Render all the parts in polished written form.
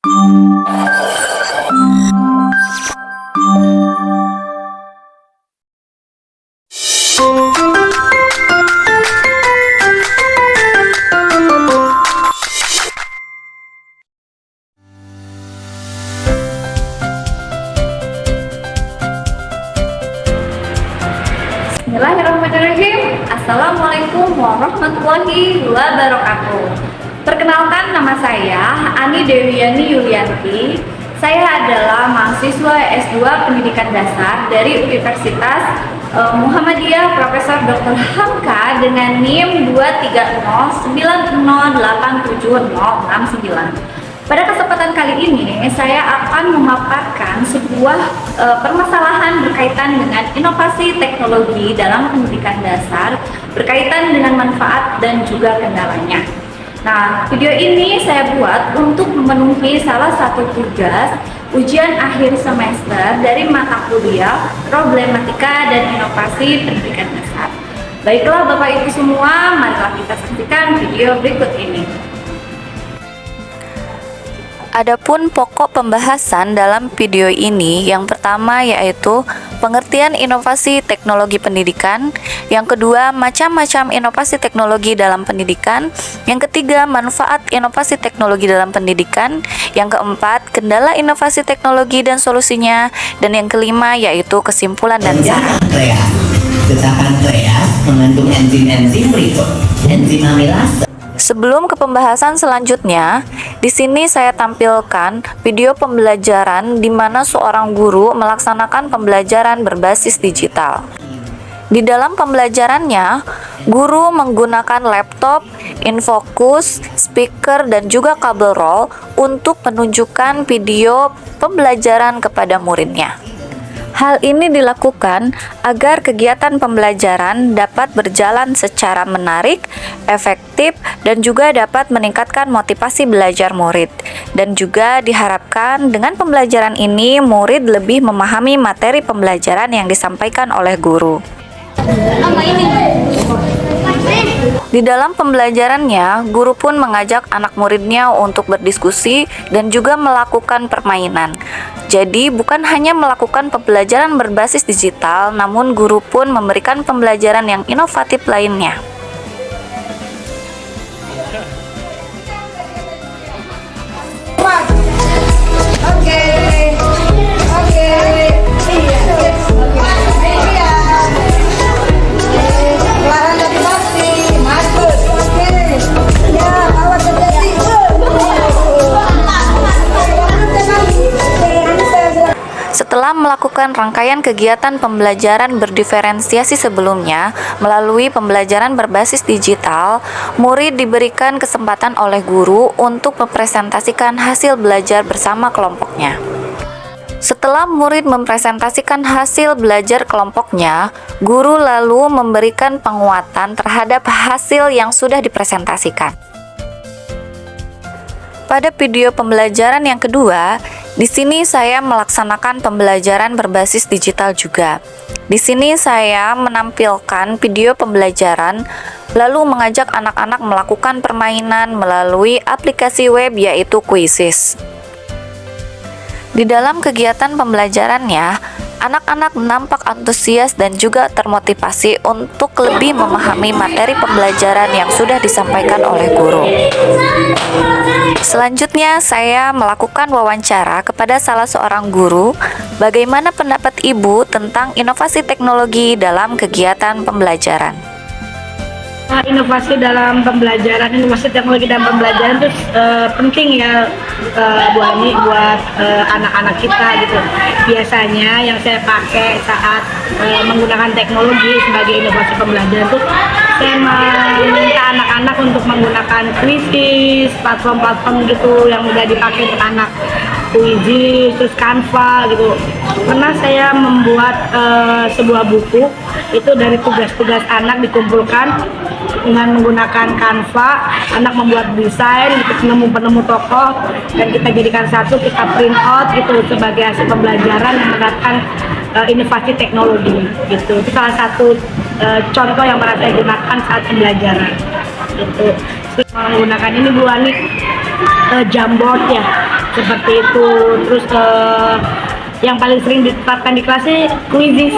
Bismillahirrahmanirrahim. Assalamualaikum warahmatullahi wabarakatuh. Perkenalkan, nama saya Ani Dewiani Yulianti. Saya adalah mahasiswa S2 Pendidikan Dasar dari Universitas Muhammadiyah Profesor Dr. Hamka dengan NIM 23090870069. Pada kesempatan kali ini, saya akan memaparkan sebuah permasalahan berkaitan dengan inovasi teknologi dalam pendidikan dasar, berkaitan dengan manfaat dan juga kendalanya. Nah, video ini saya buat untuk memenuhi salah satu tugas ujian akhir semester dari mata kuliah Problematika dan Inovasi Pendidikan Dasar. Baiklah Bapak Ibu semua, marilah kita saksikan video berikut ini. Adapun pokok pembahasan dalam video ini, yang pertama yaitu pengertian inovasi teknologi pendidikan, yang kedua macam-macam inovasi teknologi dalam pendidikan, yang ketiga manfaat inovasi teknologi dalam pendidikan, yang keempat kendala inovasi teknologi dan solusinya, dan yang kelima yaitu kesimpulan dan saran. Desakan kreas mengandung enzim-enzim berikut: enzim amilase. Sebelum ke pembahasan selanjutnya, di sini saya tampilkan video pembelajaran di mana seorang guru melaksanakan pembelajaran berbasis digital. Di dalam pembelajarannya, guru menggunakan laptop, infocus, speaker, dan juga kabel roll untuk menunjukkan video pembelajaran kepada muridnya. Hal ini dilakukan agar kegiatan pembelajaran dapat berjalan secara menarik, efektif, dan juga dapat meningkatkan motivasi belajar murid. Dan juga diharapkan dengan pembelajaran ini murid lebih memahami materi pembelajaran yang disampaikan oleh guru. Di dalam pembelajarannya, guru pun mengajak anak muridnya untuk berdiskusi dan juga melakukan permainan. Jadi, bukan hanya melakukan pembelajaran berbasis digital, namun guru pun memberikan pembelajaran yang inovatif lainnya. Setelah melakukan rangkaian kegiatan pembelajaran berdiferensiasi sebelumnya melalui pembelajaran berbasis digital, murid diberikan kesempatan oleh guru untuk mempresentasikan hasil belajar bersama kelompoknya. Setelah murid mempresentasikan hasil belajar kelompoknya, guru lalu memberikan penguatan terhadap hasil yang sudah dipresentasikan. Pada video pembelajaran yang kedua, di sini saya melaksanakan pembelajaran berbasis digital juga. Di sini saya menampilkan video pembelajaran, lalu mengajak anak-anak melakukan permainan melalui aplikasi web yaitu Quizzes. Di dalam kegiatan pembelajarannya, anak-anak nampak antusias dan juga termotivasi untuk lebih memahami materi pembelajaran yang sudah disampaikan oleh guru. Selanjutnya, saya melakukan wawancara kepada salah seorang guru, bagaimana pendapat ibu tentang inovasi teknologi dalam kegiatan pembelajaran. Inovasi dalam pembelajaran, inovasi teknologi dalam pembelajaran itu penting ya Bu Ani buat anak-anak kita gitu. Biasanya yang saya pakai saat menggunakan teknologi sebagai inovasi pembelajaran itu saya meminta anak-anak untuk menggunakan Quizzes, platform-platform gitu yang mudah dipakai untuk anak. Quizzes, terus Canva gitu. Pernah saya membuat sebuah buku itu dari tugas-tugas anak dikumpulkan dengan menggunakan Canva. Anak membuat desain, penemu tokoh, dan kita jadikan satu, kita print out gitu sebagai hasil pembelajaran yang menerapkan inovasi teknologi gitu. Itu salah satu contoh yang pernah saya gunakan saat pembelajaran gitu. Menggunakan ini Bu Ani, Jamboard ya. seperti itu. Terus yang paling sering diterapkan di kelasnya quizzes.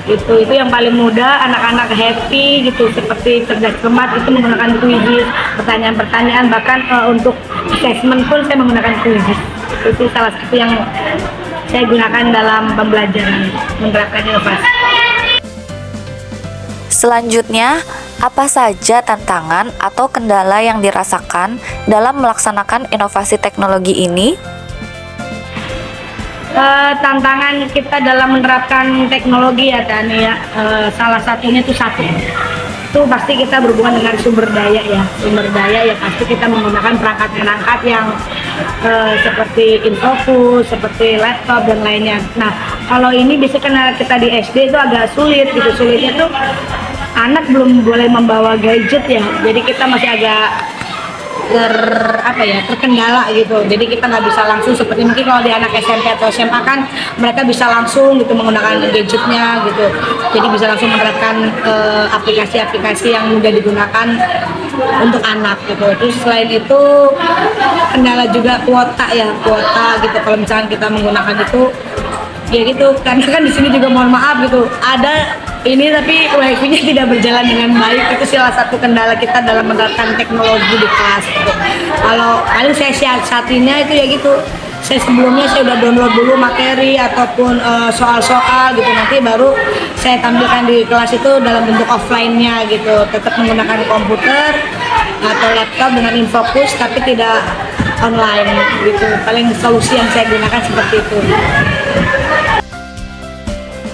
Itu yang paling mudah, anak-anak happy gitu, seperti cerdas cermat itu menggunakan quizzes, pertanyaan-pertanyaan, bahkan untuk assessment pun saya menggunakan quizzes. Itu salah satu yang saya gunakan dalam pembelajaran menerapkan inovasi. Selanjutnya, apa saja tantangan atau kendala yang dirasakan dalam melaksanakan inovasi teknologi ini? Tantangan kita dalam menerapkan teknologi ya Tani ya, salah satunya itu pasti kita berhubungan dengan sumber daya ya pasti kita menggunakan perangkat-perangkat yang seperti infocus, seperti laptop dan lainnya. Nah kalau ini biasanya karena kita di SD itu agak sulit gitu, sulitnya tuh anak belum boleh membawa gadget ya, jadi kita masih agak terkendala gitu. Jadi kita nggak bisa langsung seperti mungkin kalau di anak SMP atau SMA kan mereka bisa langsung gitu menggunakan gadgetnya gitu. Jadi bisa langsung menerapkan aplikasi-aplikasi yang mudah digunakan untuk anak gitu. Terus selain itu kendala juga kuota gitu. Kalau misalnya kita menggunakan itu ya gitu, karena kan di sini juga mohon maaf gitu ada ini tapi wifi-nya tidak berjalan dengan baik. Itu salah satu kendala kita dalam menerapkan teknologi di kelas gitu. Kalau paling saya siasatinya itu ya gitu, sebelumnya saya udah download dulu materi ataupun soal-soal gitu, nanti baru saya tampilkan di kelas itu dalam bentuk offline-nya gitu, tetap menggunakan komputer atau laptop dengan infocus tapi tidak online gitu. Paling solusi yang saya gunakan seperti itu.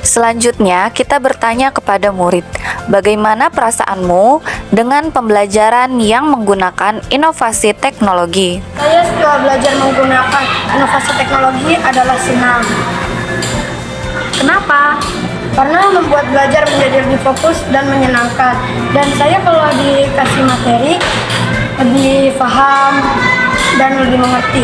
Selanjutnya, kita bertanya kepada murid, bagaimana perasaanmu dengan pembelajaran yang menggunakan inovasi teknologi? Saya setelah belajar menggunakan inovasi teknologi adalah senang. Kenapa? Karena membuat belajar menjadi lebih fokus dan menyenangkan. Dan saya kalau dikasih materi lebih paham dan lebih mengerti.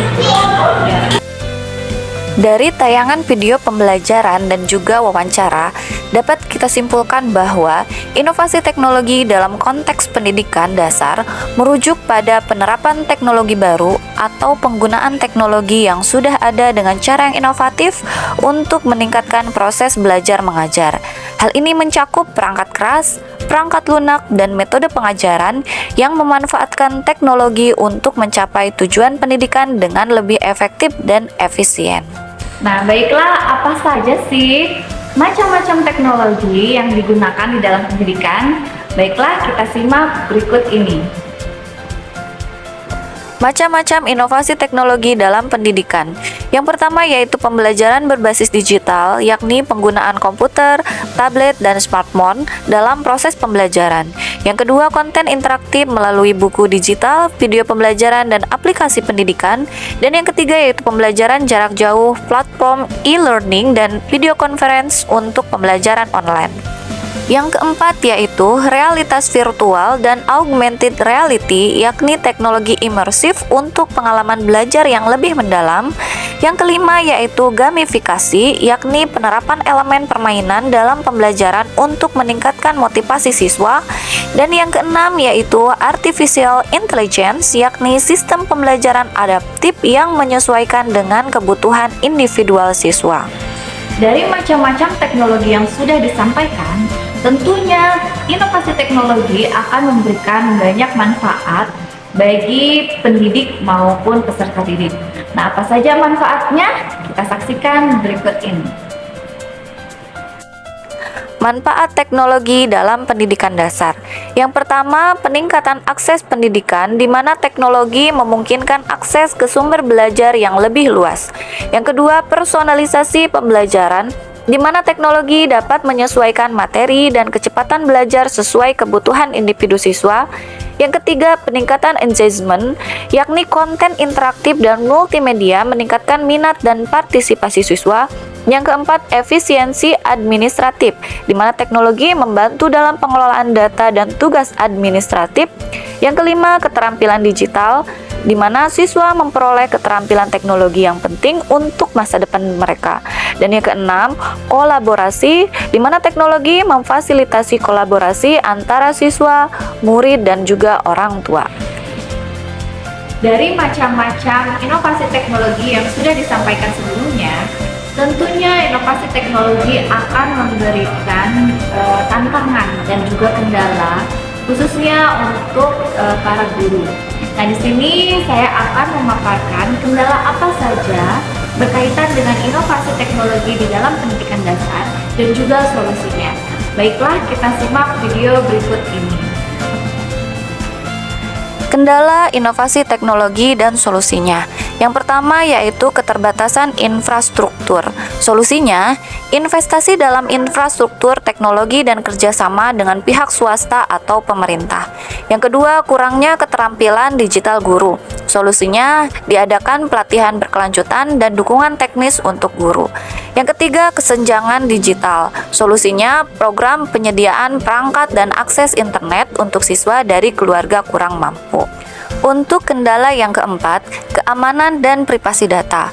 Dari tayangan video pembelajaran dan juga wawancara, dapat kita simpulkan bahwa inovasi teknologi dalam konteks pendidikan dasar merujuk pada penerapan teknologi baru atau penggunaan teknologi yang sudah ada dengan cara yang inovatif untuk meningkatkan proses belajar mengajar. Hal ini mencakup perangkat keras, perangkat lunak, dan metode pengajaran yang memanfaatkan teknologi untuk mencapai tujuan pendidikan dengan lebih efektif dan efisien. Nah, baiklah, apa saja sih macam-macam teknologi yang digunakan di dalam pendidikan? Baiklah, kita simak berikut ini. Macam-macam inovasi teknologi dalam pendidikan. Yang pertama yaitu pembelajaran berbasis digital, yakni penggunaan komputer, tablet, dan smartphone dalam proses pembelajaran. Yang kedua, konten interaktif melalui buku digital, video pembelajaran, dan aplikasi pendidikan. Dan yang ketiga yaitu pembelajaran jarak jauh, platform e-learning, dan video conference untuk pembelajaran online. Yang keempat yaitu realitas virtual dan augmented reality, yakni teknologi imersif untuk pengalaman belajar yang lebih mendalam. Yang kelima yaitu gamifikasi, yakni penerapan elemen permainan dalam pembelajaran untuk meningkatkan motivasi siswa. Dan yang keenam yaitu artificial intelligence, yakni sistem pembelajaran adaptif yang menyesuaikan dengan kebutuhan individual siswa. Dari macam-macam teknologi yang sudah disampaikan, tentunya inovasi teknologi akan memberikan banyak manfaat bagi pendidik maupun peserta didik. Nah, apa saja manfaatnya? Kita saksikan berikut ini. Manfaat teknologi dalam pendidikan dasar. Yang pertama, peningkatan akses pendidikan di mana teknologi memungkinkan akses ke sumber belajar yang lebih luas. Yang kedua, personalisasi pembelajaran di mana teknologi dapat menyesuaikan materi dan kecepatan belajar sesuai kebutuhan individu siswa. Yang ketiga, peningkatan engagement, yakni konten interaktif dan multimedia meningkatkan minat dan partisipasi siswa. Yang keempat, efisiensi administratif, di mana teknologi membantu dalam pengelolaan data dan tugas administratif. Yang kelima, keterampilan digital, di mana siswa memperoleh keterampilan teknologi yang penting untuk masa depan mereka. Dan yang keenam, kolaborasi, di mana teknologi memfasilitasi kolaborasi antara siswa, murid, dan juga orang tua. Dari macam-macam inovasi teknologi yang sudah disampaikan sebelumnya, tentunya inovasi teknologi akan memberikan tantangan dan juga kendala, khususnya untuk para guru. Nah, di sini saya akan memaparkan kendala apa saja berkaitan dengan inovasi teknologi di dalam pendidikan dasar dan juga solusinya. Baiklah, kita simak video berikut ini. Kendala inovasi teknologi dan solusinya. Yang pertama yaitu keterbatasan infrastruktur. Solusinya, investasi dalam infrastruktur teknologi dan kerjasama dengan pihak swasta atau pemerintah. Yang kedua, kurangnya keterampilan digital guru. Solusinya, diadakan pelatihan berkelanjutan dan dukungan teknis untuk guru. Yang ketiga, kesenjangan digital. Solusinya, program penyediaan perangkat dan akses internet untuk siswa dari keluarga kurang mampu. Untuk kendala yang keempat, keamanan dan privasi data.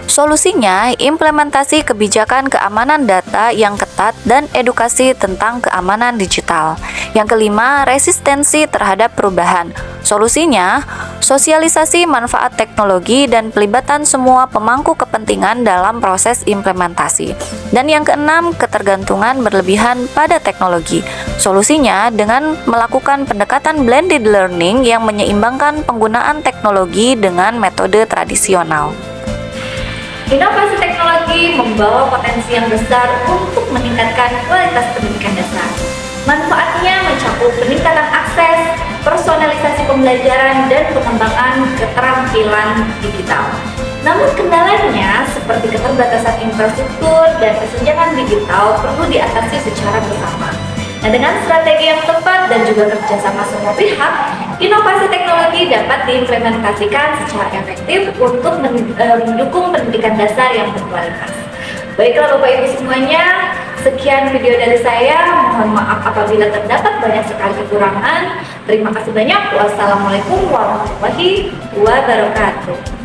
Solusinya, implementasi kebijakan keamanan data yang ketat dan edukasi tentang keamanan digital. Yang kelima, resistensi terhadap perubahan. Solusinya, sosialisasi manfaat teknologi dan pelibatan semua pemangku kepentingan dalam proses implementasi. Dan yang keenam, ketergantungan berlebihan pada teknologi. Solusinya, dengan melakukan pendekatan blended learning yang menyeimbangkan penggunaan teknologi dengan metode tradisional. Inovasi teknologi membawa potensi yang besar untuk meningkatkan kualitas pendidikan dasar. Manfaatnya mencakup peningkatan akses, personalisasi pembelajaran, dan pengembangan keterampilan digital. Namun kendalanya seperti keterbatasan infrastruktur dan kesenjangan digital perlu diatasi secara bersama. Nah, dengan strategi yang tepat dan juga kerjasama semua pihak, inovasi teknologi dapat diimplementasikan secara efektif untuk mendukung pendidikan dasar yang berkualitas. Baiklah Bapak Ibu semuanya, sekian video dari saya. Mohon maaf apabila terdapat banyak sekali kekurangan. Terima kasih banyak. Wassalamualaikum warahmatullahi wabarakatuh.